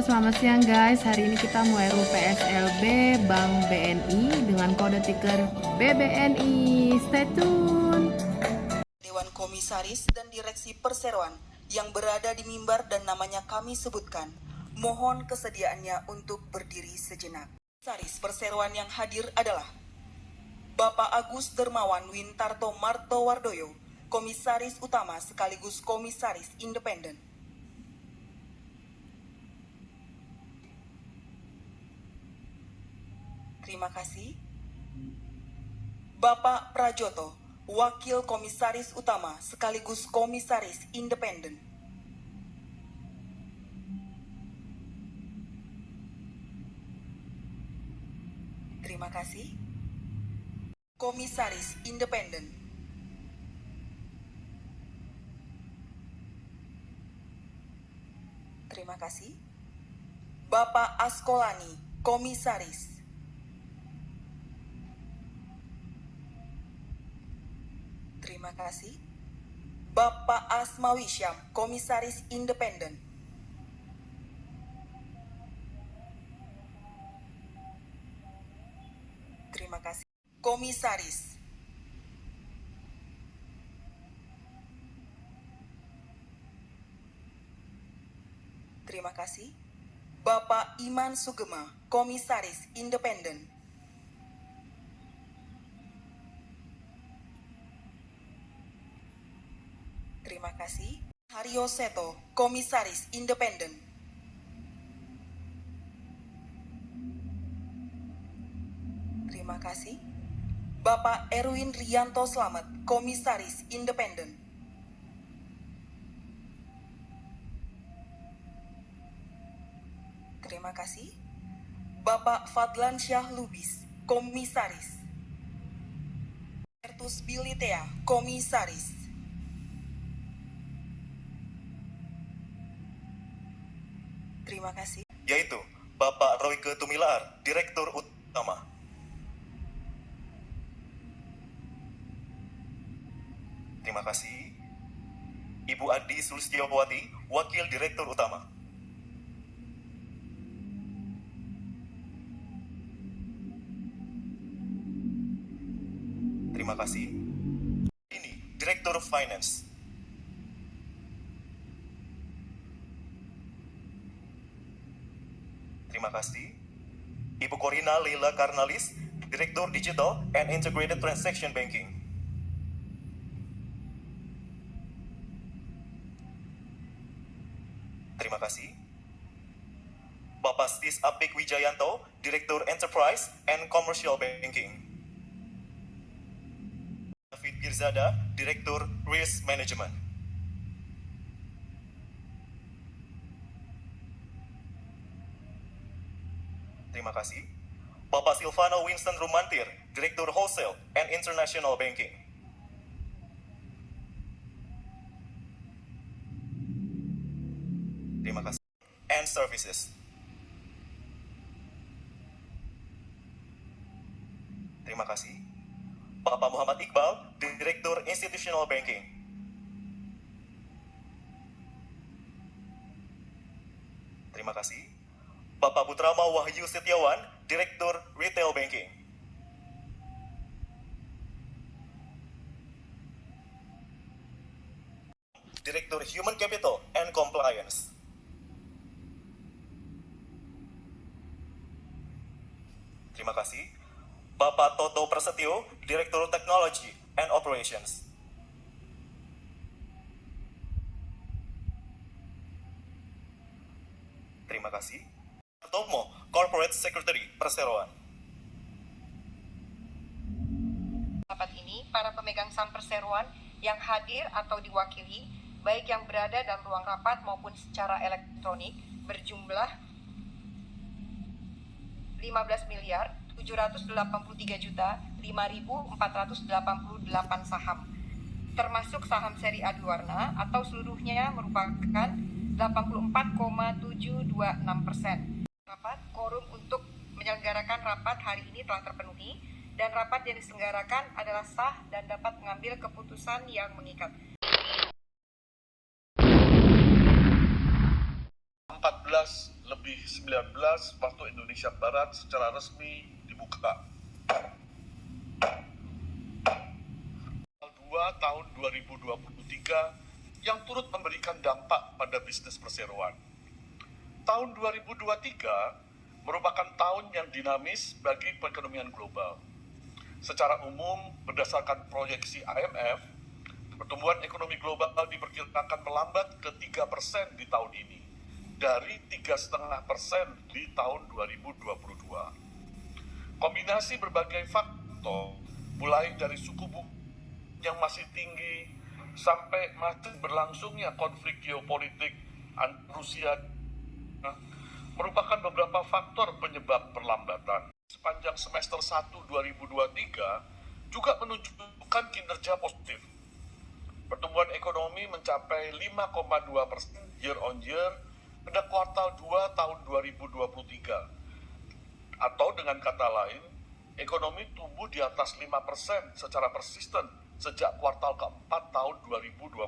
selamat siang guys. Hari ini kita mau RUU PSLB Bank BNI dengan kode tiker BBNI. Stay tune. Dewan Komisaris dan Direksi Perseroan yang berada di mimbar dan namanya kami sebutkan, mohon kesediaannya untuk berdiri sejenak. Komisaris Perseroan yang hadir adalah Bapak Agus Dermawan Wintarto Martowardoyo, Komisaris Utama sekaligus Komisaris Independen. Terima kasih. Bapak Prajoto, Wakil Komisaris Utama sekaligus Komisaris Independen. Terima kasih. Komisaris Independen. Terima kasih. Bapak Askolani, Komisaris. Terima kasih. Bapak Asmawi Syam, Komisaris Independen. Terima kasih. Komisaris. Terima kasih. Bapak Iman Sugema, Komisaris Independen. Terima kasih. Haryo Seto, Komisaris Independen. Terima kasih. Bapak Erwin Rianto Slamet, Komisaris Independen. Terima kasih. Bapak Fadlan Syah Lubis, Komisaris. Bertus Bilitea, Komisaris. Terima kasih. Yaitu Bapak Royke Tumilaar, Direktur Utama. Terima kasih. Ibu Adi Sulistiowati, Wakil Direktur Utama. Terima kasih. Ini Direktur Finance. Terima kasih. Ibu Korina Leila Karnalis, Direktur Digital and Integrated Transaction Banking. Terima kasih. Bapak Stis Apik Wijayanto, Direktur Enterprise and Commercial Banking. David Girzada, Direktur Risk Management. Terima kasih. Bapak Silvano Winston Rumantir, Direktur Wholesale and International Banking. Terima kasih. And Services. Terima kasih. Bapak Muhammad Iqbal, Direktur Institutional Banking. Terima kasih. Bapak Putrama Wahyu Setiawan, Direktur Retail Banking. Direktur Human Capital and Compliance. Terima kasih. Bapak Toto Prasetyo, Direktur Technology and Operations. Terima kasih. Tomo, Corporate Secretary Perseroan. Rapat ini, para pemegang saham perseroan yang hadir atau diwakili, baik yang berada dalam ruang rapat maupun secara elektronik, berjumlah 15.783.5.488 saham, termasuk saham seri A berwarna atau seluruhnya merupakan 84,726%. Rapat quorum untuk menyelenggarakan rapat hari ini telah terpenuhi dan rapat yang diselenggarakan adalah sah dan dapat mengambil keputusan yang mengikat. 14 lebih lebih 19 waktu Indonesia Barat secara resmi dibuka. 2 tahun 2023 yang turut memberikan dampak pada bisnis perseroan. Tahun 2023 merupakan tahun yang dinamis bagi perekonomian global. Secara umum, berdasarkan proyeksi IMF, pertumbuhan ekonomi global diperkirakan melambat ke 3% di tahun ini, dari 3,5% di tahun 2022. Kombinasi berbagai faktor, mulai dari suku bunga yang masih tinggi, sampai masih berlangsungnya konflik geopolitik antara Rusia, merupakan beberapa faktor penyebab perlambatan. Sepanjang semester 1 2023 juga menunjukkan kinerja positif. Pertumbuhan ekonomi mencapai 5,2% year on year pada kuartal 2 tahun 2023. Atau dengan kata lain, ekonomi tumbuh di atas 5% secara persisten sejak kuartal keempat tahun 2021.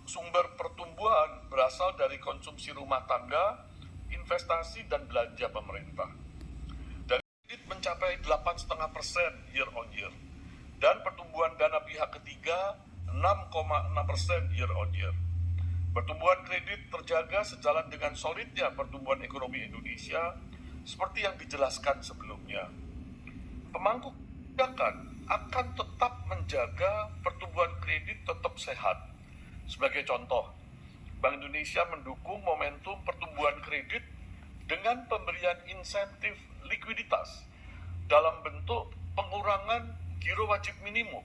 Sumber pertumbuhan berasal dari konsumsi rumah tangga, investasi, dan belanja pemerintah. Dari kredit mencapai 8,5% year on year, dan pertumbuhan dana pihak ketiga 6,6% year on year. Pertumbuhan kredit terjaga sejalan dengan solidnya pertumbuhan ekonomi Indonesia seperti yang dijelaskan sebelumnya. Pemangku kebijakan akan tetap menjaga pertumbuhan kredit tetap sehat. Sebagai contoh, Bank Indonesia mendukung momentum pertumbuhan kredit dengan pemberian insentif likuiditas dalam bentuk pengurangan giro wajib minimum.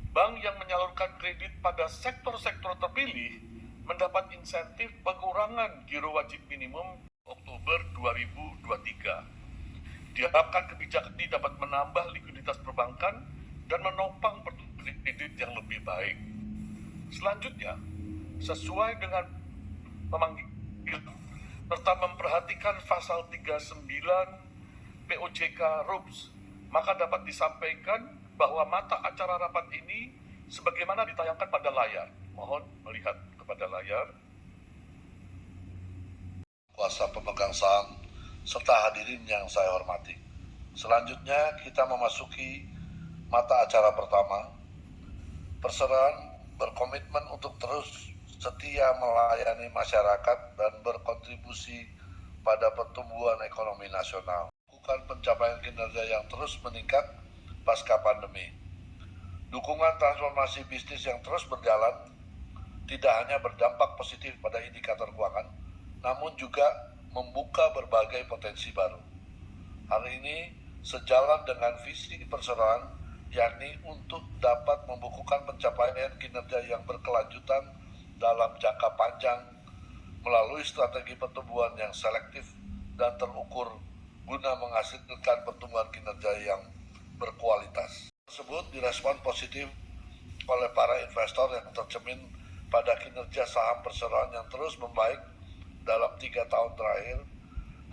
Bank yang menyalurkan kredit pada sektor-sektor terpilih mendapat insentif pengurangan giro wajib minimum Oktober 2023. Diharapkan kebijakan ini dapat menambah likuiditas perbankan dan menopang pertumbuhan kredit yang lebih baik. Selanjutnya, sesuai dengan pemanggilan serta memperhatikan pasal 39 POJK RUPS, maka dapat disampaikan bahwa mata acara rapat ini sebagaimana ditayangkan pada layar. Mohon melihat kepada layar. Kuasa pemegang saham serta hadirin yang saya hormati. Selanjutnya kita memasuki mata acara pertama. Perseroan berkomitmen untuk terus setia melayani masyarakat dan berkontribusi pada pertumbuhan ekonomi nasional. Bukan pencapaian kinerja yang terus meningkat pasca pandemi. Dukungan transformasi bisnis yang terus berjalan tidak hanya berdampak positif pada indikator keuangan, namun juga membuka berbagai potensi baru. Hal ini sejalan dengan visi perseroan, yakni untuk dapat membukukan pencapaian kinerja yang berkelanjutan dalam jangka panjang melalui strategi pertumbuhan yang selektif dan terukur guna menghasilkan pertumbuhan kinerja yang berkualitas. Tersebut direspon positif oleh para investor yang tercermin pada kinerja saham perseroan yang terus membaik dalam 3 tahun terakhir.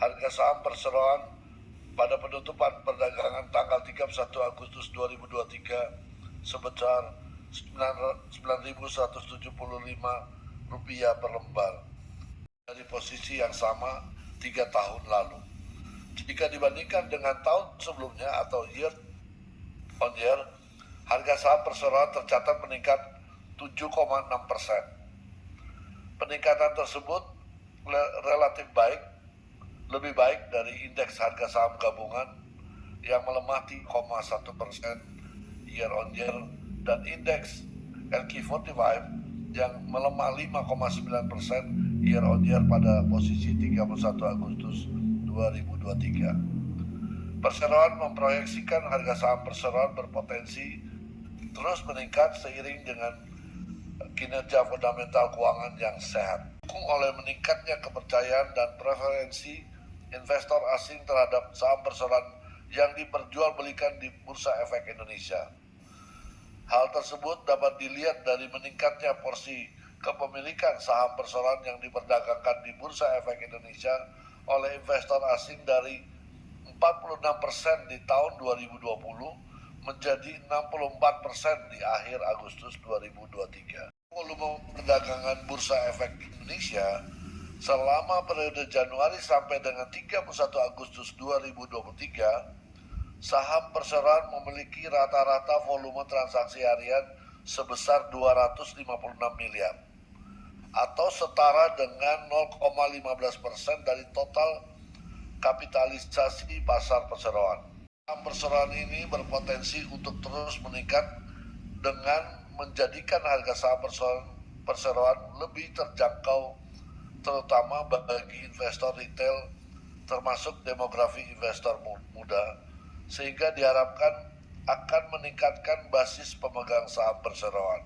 Harga saham perseroan pada penutupan perdagangan tanggal 31 Agustus 2023 sebesar Rp9.175 per lembar dari posisi yang sama 3 tahun lalu. Jika dibandingkan dengan tahun sebelumnya atau year on year, harga saham perseroan tercatat meningkat 7,6%. Peningkatan tersebut relatif baik, lebih baik dari indeks harga saham gabungan yang melemah 3,1% year on year dan indeks LQ45 yang melemah 5,9% year on year pada posisi 31 Agustus 2023. Perseroan memproyeksikan harga saham perseroan berpotensi terus meningkat seiring dengan kinerja fundamental keuangan yang sehat. Didukung oleh meningkatnya kepercayaan dan preferensi investor asing terhadap saham perseroan yang diperjualbelikan di Bursa Efek Indonesia. Hal tersebut dapat dilihat dari meningkatnya porsi kepemilikan saham perseroan yang diperdagangkan di Bursa Efek Indonesia oleh investor asing dari 46% di tahun 2020 menjadi 64% di akhir Agustus 2023. Volume perdagangan Bursa Efek Indonesia Selama periode Januari sampai dengan 31 Agustus 2023, saham perseroan memiliki rata-rata volume transaksi harian sebesar 256 miliar atau setara dengan 0,15% dari total kapitalisasi pasar perseroan. Saham perseroan ini berpotensi untuk terus meningkat dengan menjadikan harga saham perseroan lebih terjangkau, terutama bagi investor retail termasuk demografi investor muda, sehingga diharapkan akan meningkatkan basis pemegang saham perseroan.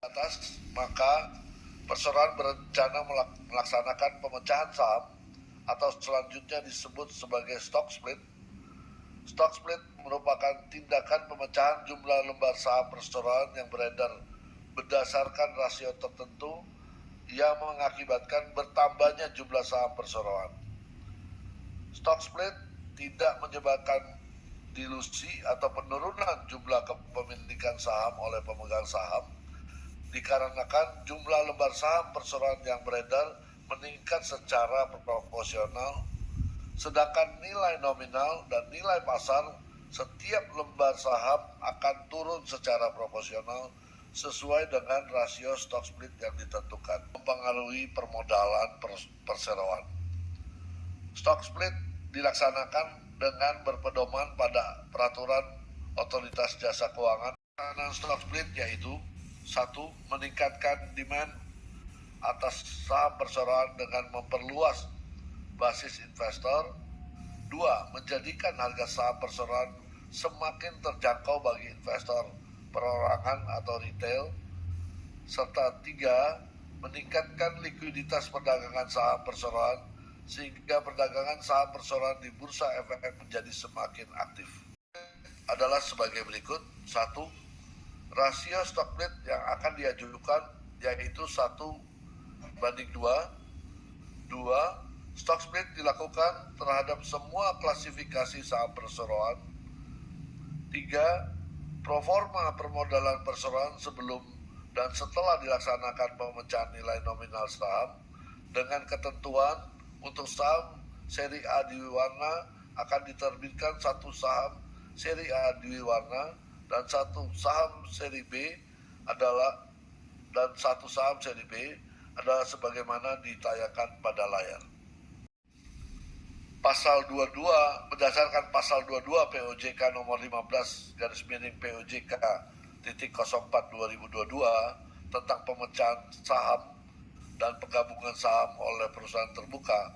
Atas, maka perseroan berencana melaksanakan pemecahan saham atau selanjutnya disebut sebagai stock split. Stock split merupakan tindakan pemecahan jumlah lembar saham perseroan yang beredar berdasarkan rasio tertentu yang mengakibatkan bertambahnya jumlah saham perseroan. Stock split tidak menyebabkan dilusi atau penurunan jumlah kepemilikan saham oleh pemegang saham, dikarenakan jumlah lembar saham perseroan yang beredar meningkat secara proporsional, sedangkan nilai nominal dan nilai pasar setiap lembar saham akan turun secara proporsional sesuai dengan rasio stock split yang ditentukan, mempengaruhi permodalan perseroan. Stock split dilaksanakan dengan berpedoman pada peraturan Otoritas Jasa Keuangan. Pelaksanaan stock split yaitu 1. Meningkatkan demand atas saham perseroan dengan memperluas basis investor. 2. Menjadikan harga saham perseroan semakin terjangkau bagi investor perorangan atau retail. Serta 3. Meningkatkan likuiditas perdagangan saham perseroan sehingga perdagangan saham perseroan di Bursa Efek menjadi semakin aktif. Adalah sebagai berikut. 1. Rasio stock split yang akan diajukan yaitu 1:2. 2. Stock split dilakukan terhadap semua klasifikasi saham perseroan. 3. Proforma permodalan perseroan sebelum dan setelah dilaksanakan pemecahan nilai nominal saham dengan ketentuan untuk saham seri A Dwiwarna akan diterbitkan 1 saham seri A Dwiwarna dan 1 saham seri B adalah sebagaimana ditayangkan pada layar. Pasal 22 berdasarkan pasal 22 POJK nomor 15/POJK.04/2022 tentang pemecahan saham dan penggabungan saham oleh perusahaan terbuka,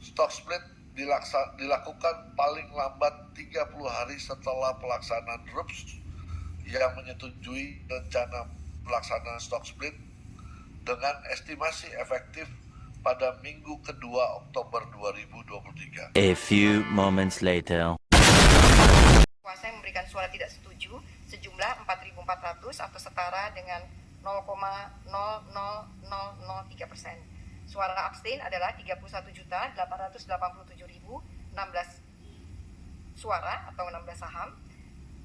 stock split dilakukan paling lambat 30 hari setelah pelaksanaan RUPS yang menyetujui rencana pelaksanaan stock split dengan estimasi efektif pada minggu kedua Oktober 2023. A few moments later. Kuasa yang memberikan suara tidak setuju sejumlah 4.400 atau setara dengan 0,00003%. Suara abstain adalah 31.887.016 suara atau 16 saham,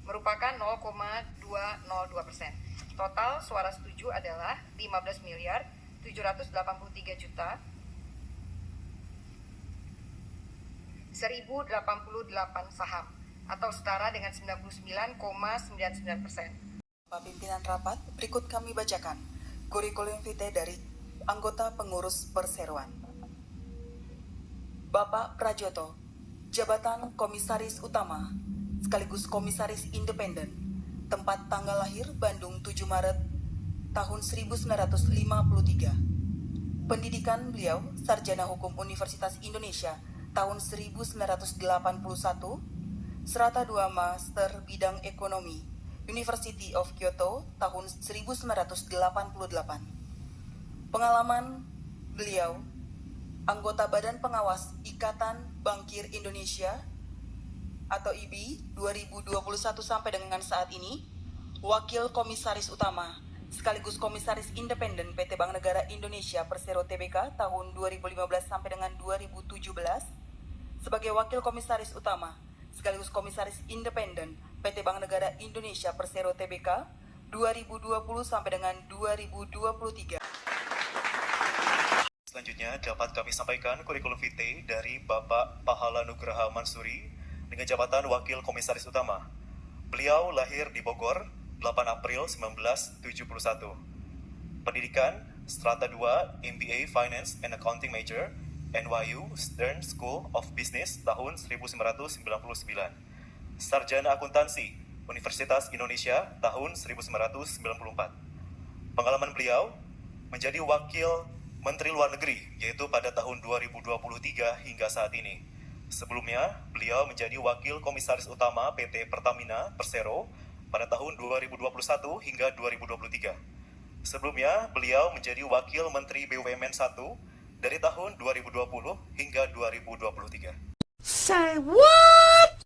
merupakan 0,202%. Total suara setuju adalah 15.784.188 saham atau setara dengan 99,99%. Pak Pimpinan Rapat, berikut kami bacakan kurikulum vitae dari anggota pengurus perseroan. Bapak Prajoto, jabatan Komisaris Utama sekaligus Komisaris Independen, tempat tanggal lahir Bandung 7 Maret tahun 1953. Pendidikan beliau Sarjana Hukum Universitas Indonesia tahun 1981, serta 2 Master Bidang Ekonomi University of Kyoto tahun 1988. Pengalaman beliau, anggota Badan Pengawas Ikatan Bankir Indonesia atau IBI 2021 sampai dengan saat ini, Wakil Komisaris Utama sekaligus Komisaris Independen PT Bank Negara Indonesia Persero Tbk tahun 2015 sampai dengan 2017, sebagai Wakil Komisaris Utama sekaligus Komisaris Independen PT Bank Negara Indonesia Persero Tbk 2020 sampai dengan 2023. selanjutnya dapat kami sampaikan kurikulum vitae dari Bapak Pahala Nugraha Mansuri dengan jabatan Wakil Komisaris Utama. Beliau lahir di Bogor, 8 April 1971. Pendidikan, Strata 2, MBA Finance and Accounting Major, NYU Stern School of Business tahun 1999. Sarjana Akuntansi, Universitas Indonesia tahun 1994. Pengalaman beliau menjadi Wakil Menteri Luar Negeri, yaitu pada tahun 2023 hingga saat ini. Sebelumnya, beliau menjadi Wakil Komisaris Utama PT Pertamina Persero pada tahun 2021 hingga 2023. Sebelumnya, beliau menjadi Wakil Menteri BUMN 1 dari tahun 2020 hingga 2023. Say what?